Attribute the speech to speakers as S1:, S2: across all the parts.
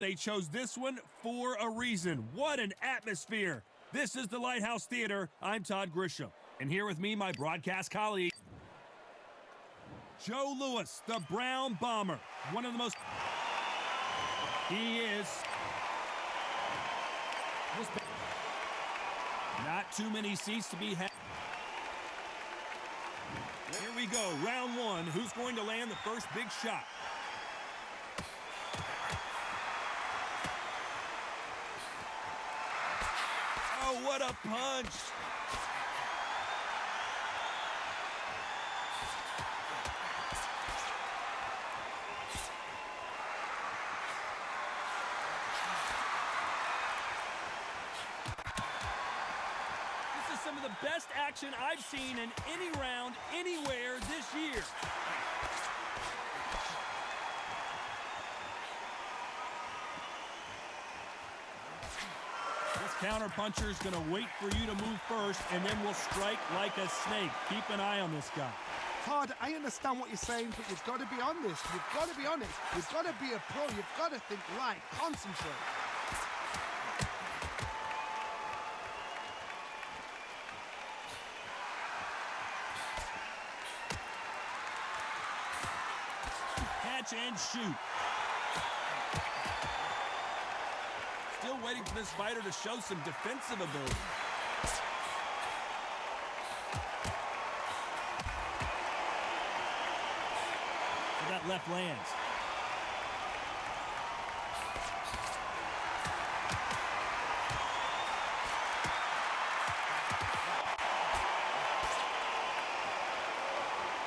S1: They chose this one for a reason. What an atmosphere. This is the Lighthouse Theater. I'm Todd Grisham. And here with me, my broadcast colleague, Joe Louis, the Brown Bomber. One of the most... He is... Not too many seats to be had. Here we go, round one. Who's going to land the first big shot? Oh, what a punch! This is some of the best action I've seen in any round, anywhere this year. Counterpuncher is going to wait for you to move first, and then we'll strike like a snake. Keep an eye on this guy.
S2: Todd, I understand what you're saying, but you've got to be honest. You've got to be honest. You've got to be a pro. You've got to think right. Concentrate.
S1: Catch and shoot. Still waiting for this fighter to show some defensive ability. So that left lands.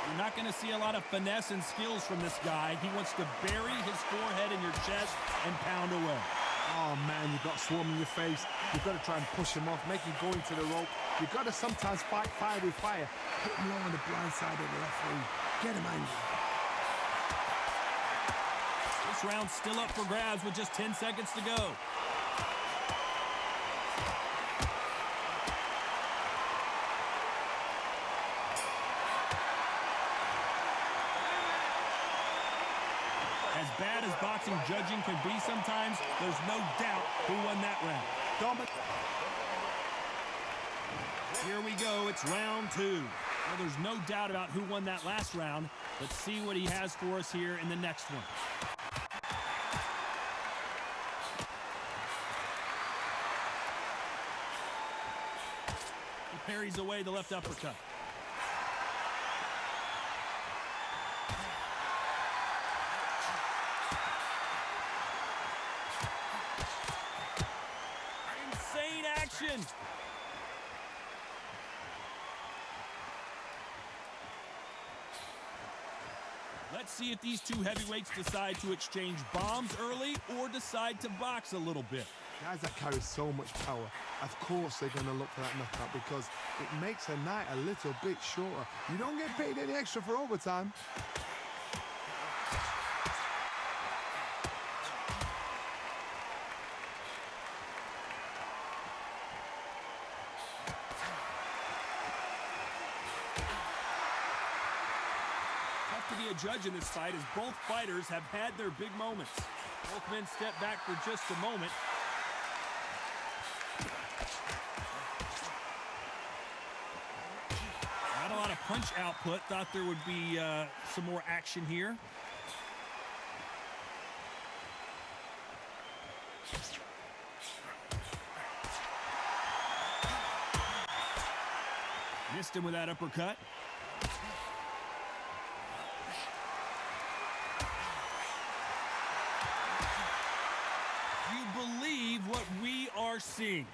S1: You're not going to see a lot of finesse and skills from this guy. He wants to bury his forehead in your chest and pound away.
S2: Oh man, you've got swarm in your face. You've got to try and push him off, make him go into the rope. You've got to sometimes fight fire with fire. Hit him low on the blind side of the referee. Get him angry.
S1: This round's still up for grabs with just 10 seconds to go. As bad as boxing judging can be sometimes, there's no doubt who won that round. Here we go, it's round two. Well, there's no doubt about who won that last round. Let's see what he has for us here in the next one. He parries away the left uppercut. Action! Let's see if these two heavyweights decide to exchange bombs early or decide to box a little bit.
S2: Guys that carry so much power, of course they're going to look for that knockout because it makes a night a little bit shorter. You don't get paid any extra for overtime.
S1: To be a judge in this fight as both fighters have had their big moments. Both men step back for just a moment. Not a lot of punch output. Thought there would be some more action here. Missed him with that uppercut. Believe what we are seeing.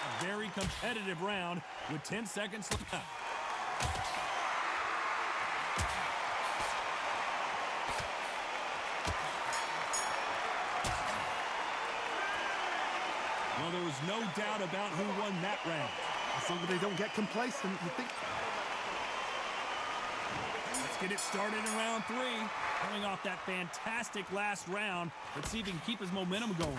S1: A very competitive round with 10 seconds left. Well, there was no doubt about who won that round.
S2: As long as they don't get complacent, you think...
S1: Get it started in round three. Coming off that fantastic last round. Let's see if he can keep his momentum going.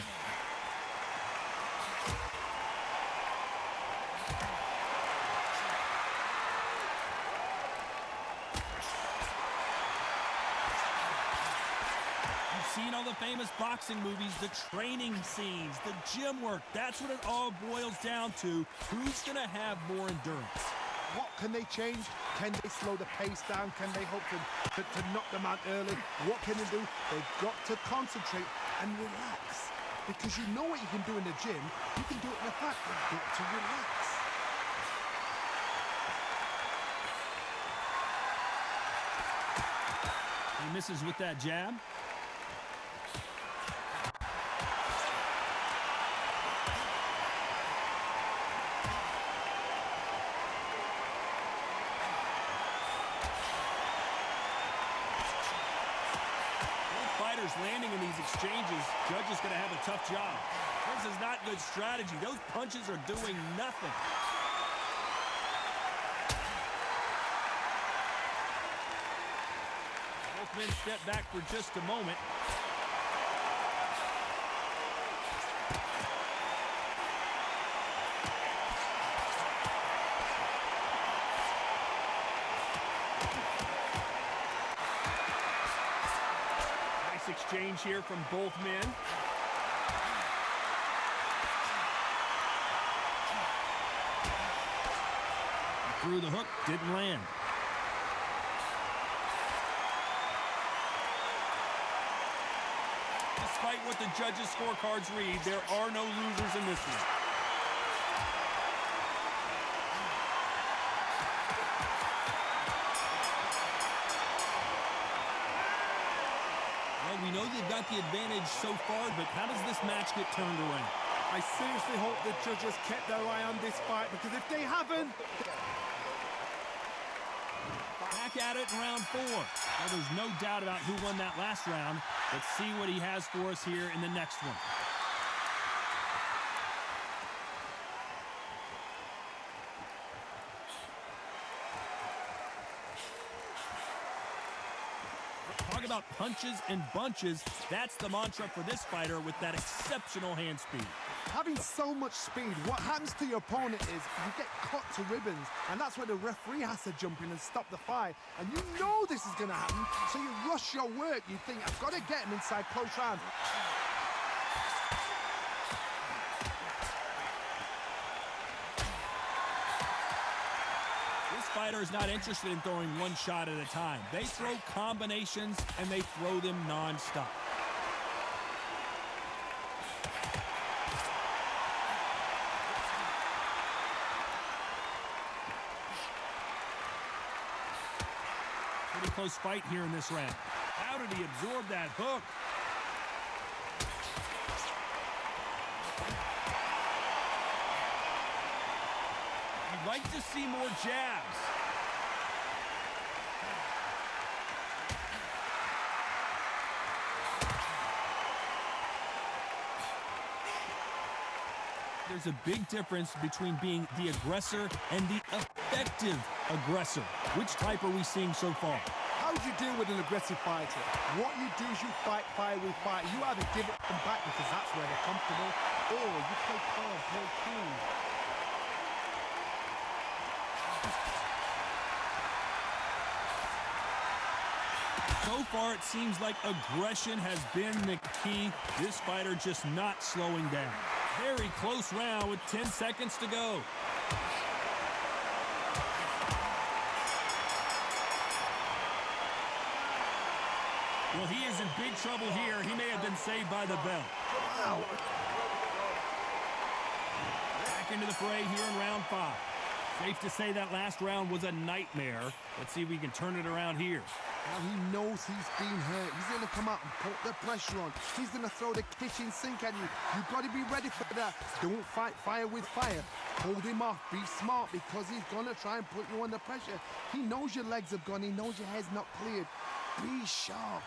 S1: seen all the famous boxing movies, the training scenes, the gym work. That's what it all boils down to. Who's going to have more endurance?
S2: What can they change? Can they slow the pace down? Can they hope to knock them out early? What can they do? They've got to concentrate and relax. Because you know what you can do in the gym, you can do it in the fact. You've got to relax.
S1: He misses with that jab. Landing in these exchanges, Judge is going to have a tough job. This is not good strategy. Those punches are doing nothing. Both men step back for just a moment. Exchange here from both men. Through the hook, didn't land. Despite what the judges' scorecards read, there are no losers in this one. We know they've got the advantage so far, but how does this match get turned around?
S2: I seriously hope the judges kept their eye on this fight, because if they haven't...
S1: Back at it in round 4. Well, there's no doubt about who won that last round. Let's see what he has for us here in the next one. Talk about punches and bunches. That's the mantra for this fighter with that exceptional hand speed.
S2: Having so much speed, what happens to your opponent is you get cut to ribbons, and that's where the referee has to jump in and stop the fight. And you know this is going to happen, so you rush your work. You think, I've got to get him inside close round.
S1: Fighter is not interested in throwing one shot at a time. They throw combinations, and they throw them non-stop. Pretty close fight here in this round. How did he absorb that hook? You'd like to see more jabs. There's a big difference between being the aggressor and the effective aggressor. Which type are we seeing so far?
S2: How do you deal with an aggressive fighter? What you do is you fight fire with fire. You either give it them back because that's where they're comfortable, or you play calm, play cool.
S1: So far, it seems like aggression has been the key. This fighter just not slowing down. Very close round with 10 seconds to go. Well, he is in big trouble here. He may have been saved by the bell.
S2: Wow.
S1: Back into the fray here in round 5. Safe to say that last round was a nightmare. Let's see if we can turn it around here.
S2: Now he knows he's been hurt. He's going to come out and put the pressure on. He's going to throw the kitchen sink at you. You've got to be ready for that. Don't fight fire with fire. Hold him off. Be smart, because he's going to try and put you under pressure. He knows your legs have gone. He knows your head's not cleared. Be sharp.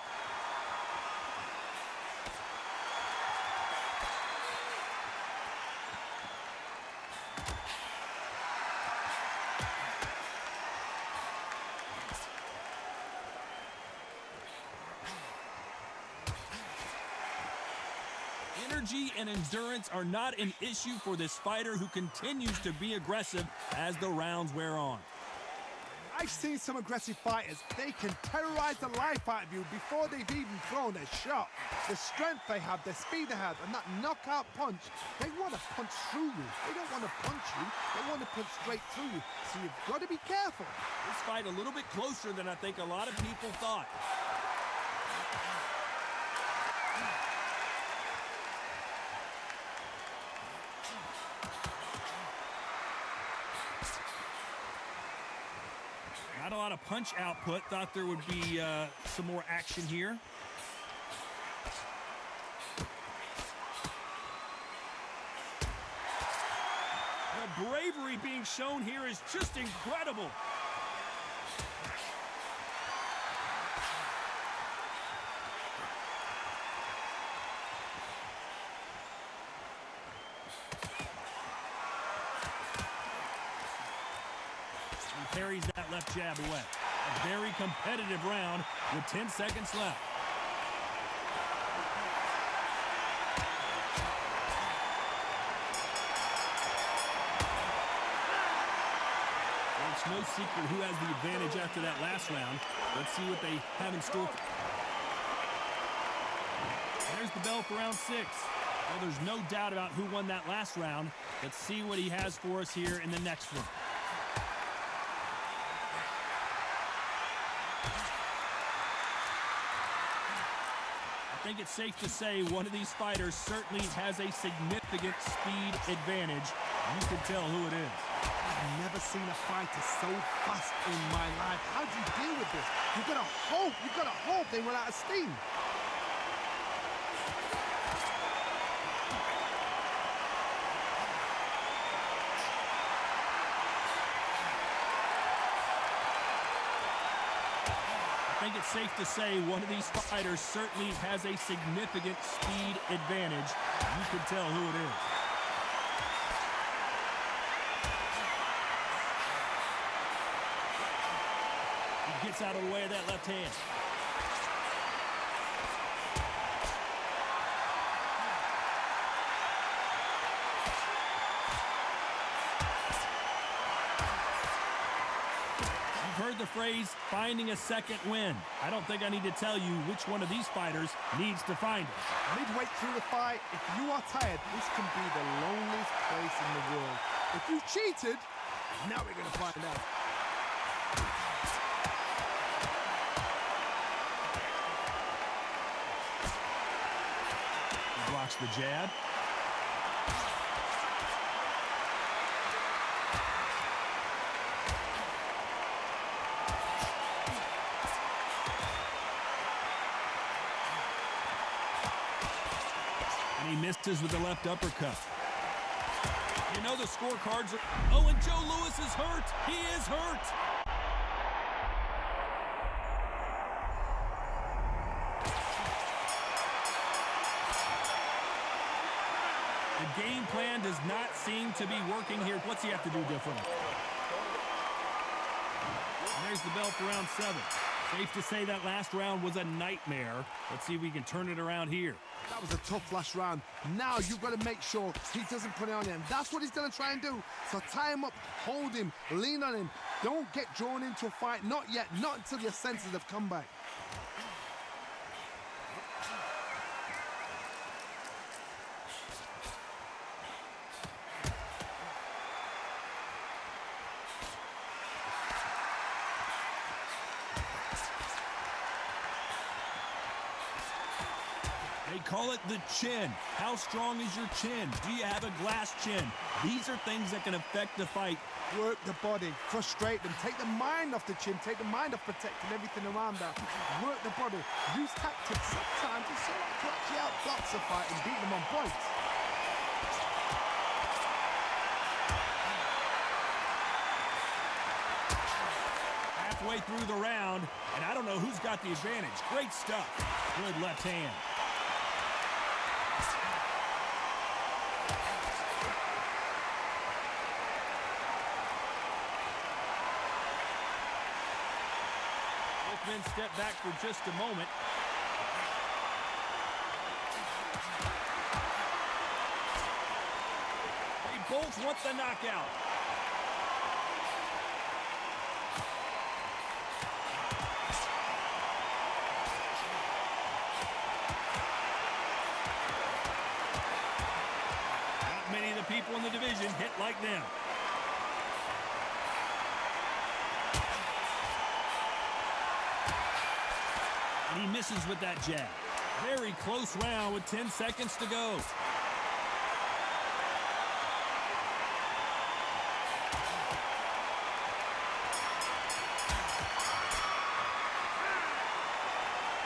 S1: Energy and endurance are not an issue for this fighter who continues to be aggressive as the rounds wear on.
S2: I've seen some aggressive fighters. They can terrorize the life out of you before they've even thrown a shot. The strength they have, the speed they have, and that knockout punch, they want to punch through you. They don't want to punch you. They want to punch straight through you. So you've got to be careful.
S1: This fight a little bit closer than I think a lot of people thought. Not a lot of punch output. Thought there would be some more action here. The bravery being shown here is just incredible. Parries that left jab away. A very competitive round with 10 seconds left. Well, it's no secret who has the advantage after that last round. Let's see what they have in store. There's the bell for round 6. Well, there's no doubt about who won that last round. Let's see what he has for us here in the next one. I think it's safe to say one of these fighters certainly has a significant speed advantage. You can tell who it is.
S2: I've never seen a fighter so fast in my life. How do you deal with this? You've got to hope they run out of steam.
S1: I think it's safe to say one of these fighters certainly has a significant speed advantage. You can tell who it is. He gets out of the way of that left hand. Heard the phrase, finding a second win. I don't think I need to tell you which one of these fighters needs to find it.
S2: Midway through the fight, if you are tired, this can be the loneliest place in the world. If you cheated, now we're going to find out.
S1: He blocks the jab. He misses with the left uppercut. You know the scorecards are... Oh, and Joe Louis is hurt. He is hurt. The game plan does not seem to be working here. What's he have to do differently? There's the bell for round 7. Safe to say that last round was a nightmare. Let's see if we can turn it around here.
S2: That was a tough last round. Now you've got to make sure he doesn't put it on him. That's what he's going to try and do. So tie him up, hold him, lean on him. Don't get drawn into a fight. Not yet. Not until your senses have come back.
S1: They call it the chin. How strong is your chin? Do you have a glass chin? These are things that can affect the fight.
S2: Work the body, frustrate them, take the mind off the chin, take the mind off protecting everything around that. Work the body, use tactics sometimes to actually outbox a fight and beat them on points.
S1: Halfway through the round, and I don't know who's got the advantage. Great stuff. Good left hand. Both men step back for just a moment. They both want the knockout. like them. And he misses with that jab. Very close round with 10 seconds to go.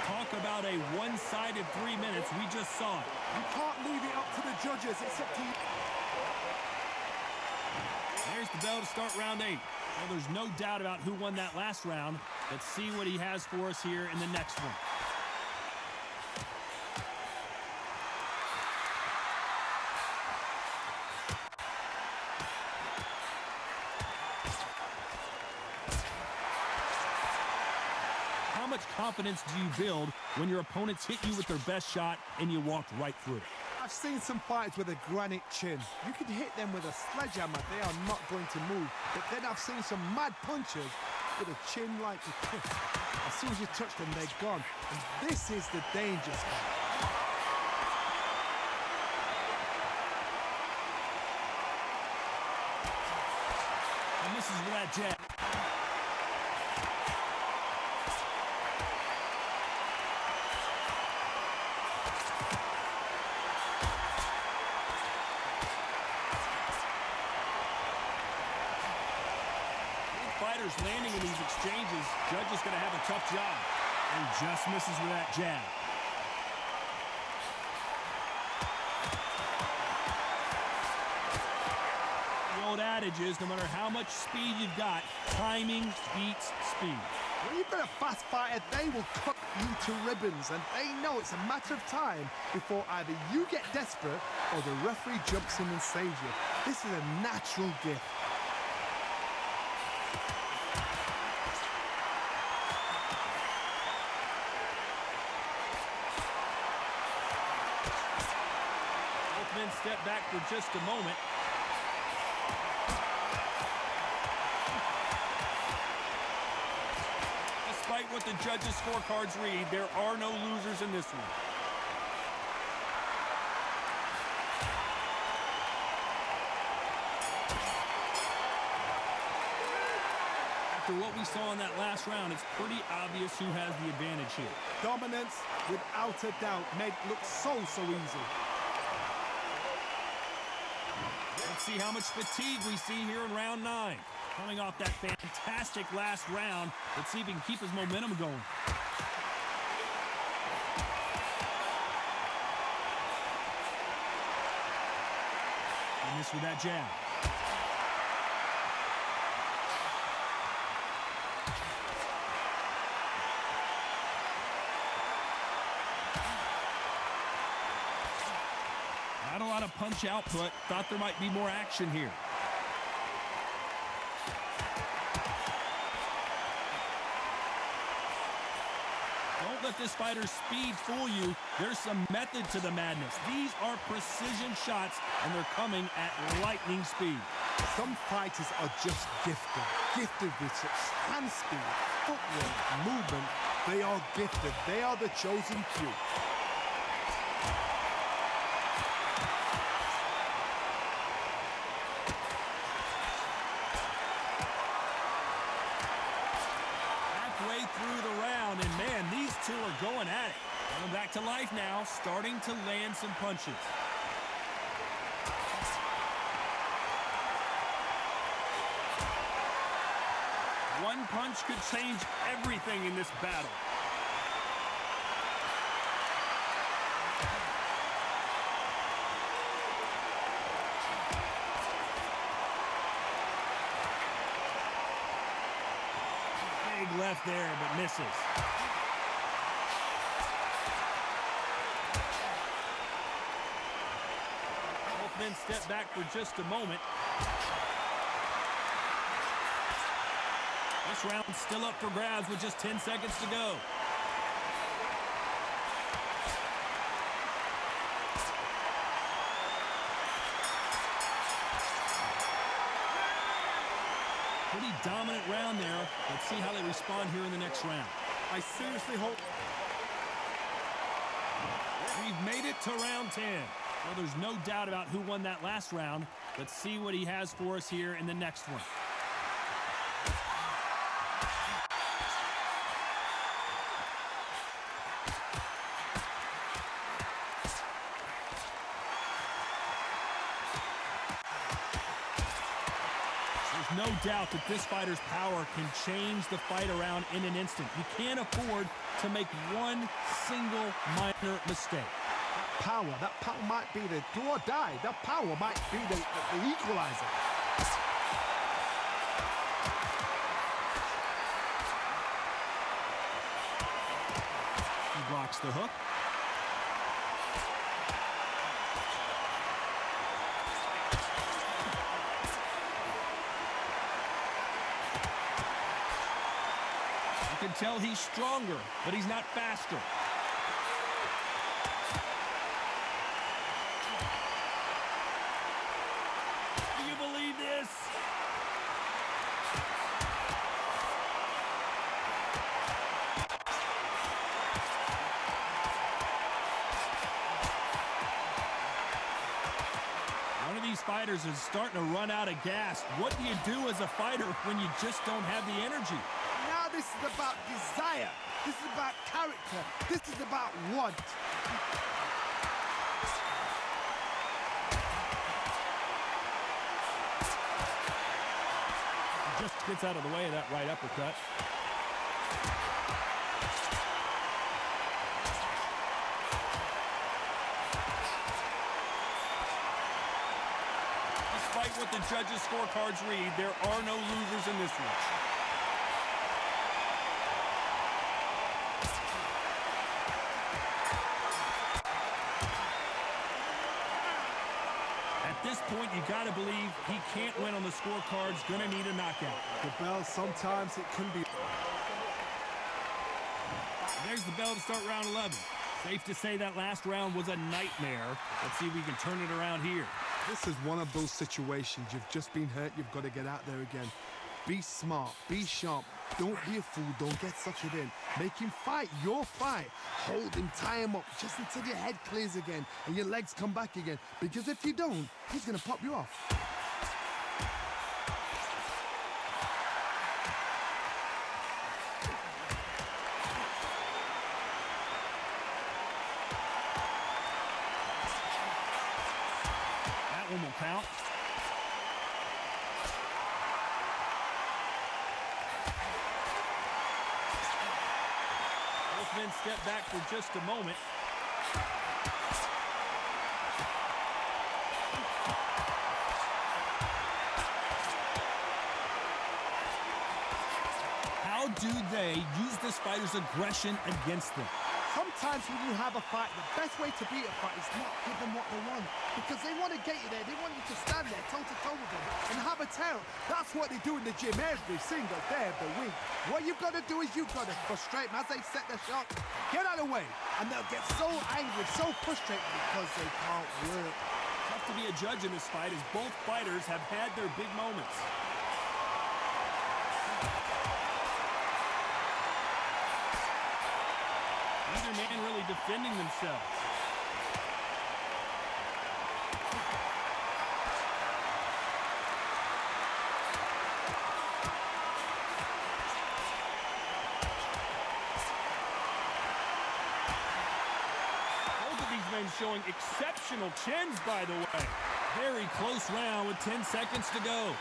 S1: Talk about a one-sided 3 minutes. We just saw it.
S2: You can't leave it up to the judges. It's up to you.
S1: There's the bell to start round 8. Well, there's no doubt about who won that last round. Let's see what he has for us here in the next one. How much confidence do you build when your opponents hit you with their best shot and you walked right through it?
S2: I've seen some fighters with a granite chin. You can hit them with a sledgehammer. They are not going to move. But then I've seen some mad punchers with a chin like a kiss. As soon as you touch them, they're gone. And this is the danger spot.
S1: And this is with that jab. Fighters landing in these exchanges, Judge is going to have a tough job. And just misses with that jab. The old adage is, no matter how much speed you've got, timing beats speed.
S2: When you've got a fast fighter, they will cut you to ribbons, and they know it's a matter of time before either you get desperate or the referee jumps in and saves you. This is a natural gift.
S1: Men step back for just a moment. Despite what the judges' scorecards read, there are no losers in this one. After what we saw in that last round, it's pretty obvious who has the advantage here.
S2: Dominance, without a doubt, made look so easy.
S1: Let's see how much fatigue we see here in round 9. Coming off that fantastic last round, let's see if he can keep his momentum going. And this with that jab. Not a lot of punch output. Thought there might be more action here. Don't let this fighter's speed fool you. There's some method to the madness. These are precision shots, and they're coming at lightning speed.
S2: Some fighters are just gifted with such hand speed, footwork, movement. They are gifted. They are the chosen few.
S1: Through the round, and man, these two are going at it. Coming back to life now, starting to land some punches. One punch could change everything in this battle. Left there, but misses. Both men step back for just a moment. This round's still up for grabs with just 10 seconds to go. Pretty dominant round there. Let's see how they respond here in the next round.
S2: I seriously hope.
S1: We've made it to round 10. Well, there's no doubt about who won that last round. Let's see what he has for us here in the next one. No doubt that this fighter's power can change the fight around in an instant. You can't afford to make one single minor mistake.
S2: That power might be the do or die. That power might be the equalizer.
S1: He blocks the hook. You can tell he's stronger, but he's not faster. Do you believe this? One of these fighters is starting to run out of gas. What do you do as a fighter when you just don't have the energy?
S2: Now this is about desire. This is about character. This is about want.
S1: He just gets out of the way of that right uppercut. Despite what the judges' scorecards read, there are no losers in this one. At this point, you got to believe he can't win on the scorecards. Gonna need a knockout.
S2: The bell, sometimes it can be.
S1: There's the bell to start round 11. Safe to say that last round was a nightmare. Let's see if we can turn it around here.
S2: This is one of those situations. You've just been hurt. You've got to get out there again. Be smart. Be sharp. Don't be a fool. Don't get suckered in. Make him fight your fight. Hold him, tie him up just until your head clears again and your legs come back again. Because if you don't, he's going to pop you off.
S1: That one will count. Both men step back for just a moment. How do they use this fighter's aggression against them?
S2: Sometimes when you have a fight, the best way to beat a fight is not give them what they want. Because they want to get you there. They want you to stand there toe-to-toe with them and have a tail. That's what they do in the gym every single day of the week. What you've got to do is you've got to frustrate them as they set their shot. Get out of the way. And they'll get so angry, so frustrated because they can't work.
S1: Tough to be a judge in this fight as both fighters have had their big moments. Neither man really defending themselves. Both of these men showing exceptional chins, by the way. Very close round with 10 seconds to go.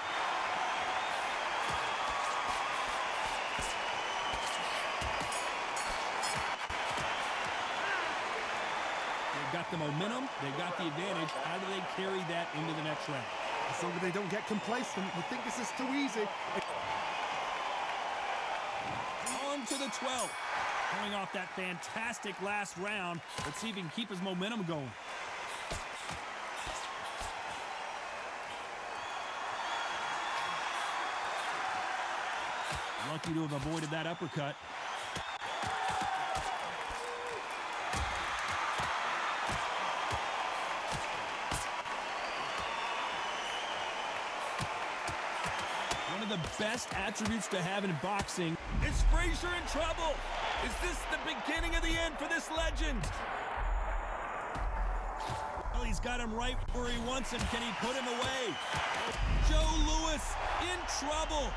S1: Got the momentum, they got the advantage. How do they carry that into the next round?
S2: As long as they don't get complacent, you think this is too easy.
S1: On to the 12th. Coming off that fantastic last round. Let's see if he can keep his momentum going. Lucky to have avoided that uppercut. The best attributes to have in boxing. Is Frazier in trouble? Is this the beginning of the end for this legend? Well, he's got him right where he wants him. Can he put him away? Joe Louis in trouble.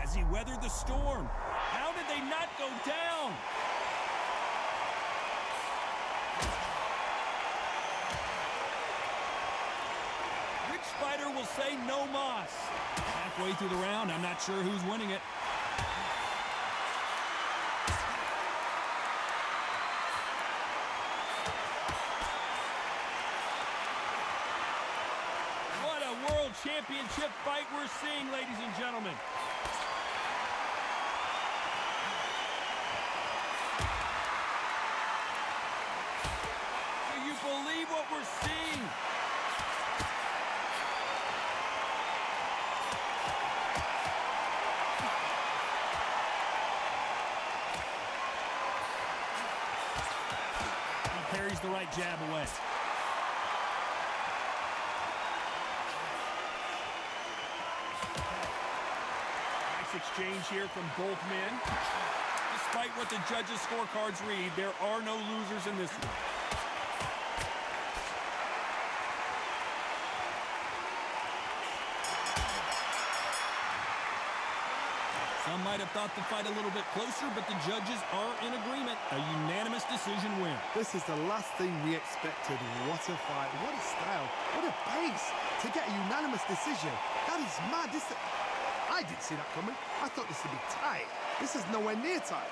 S1: As he weathered the storm. How did they not go down? Which fighter will say no mas? Halfway through the round, I'm not sure who's winning it. What a world championship fight we're seeing, ladies and gentlemen. Do you believe what we're seeing? He parries the right jab away. Exchange here from both men. Despite what the judges' scorecards read, there are no losers in this one. Some might have thought the fight a little bit closer, but the judges are in agreement. A unanimous decision win.
S2: This is the last thing we expected. What a fight, what a style, what a pace to get a unanimous decision. That is mad. I didn't see that coming. I thought this would be tight. This is nowhere near tight.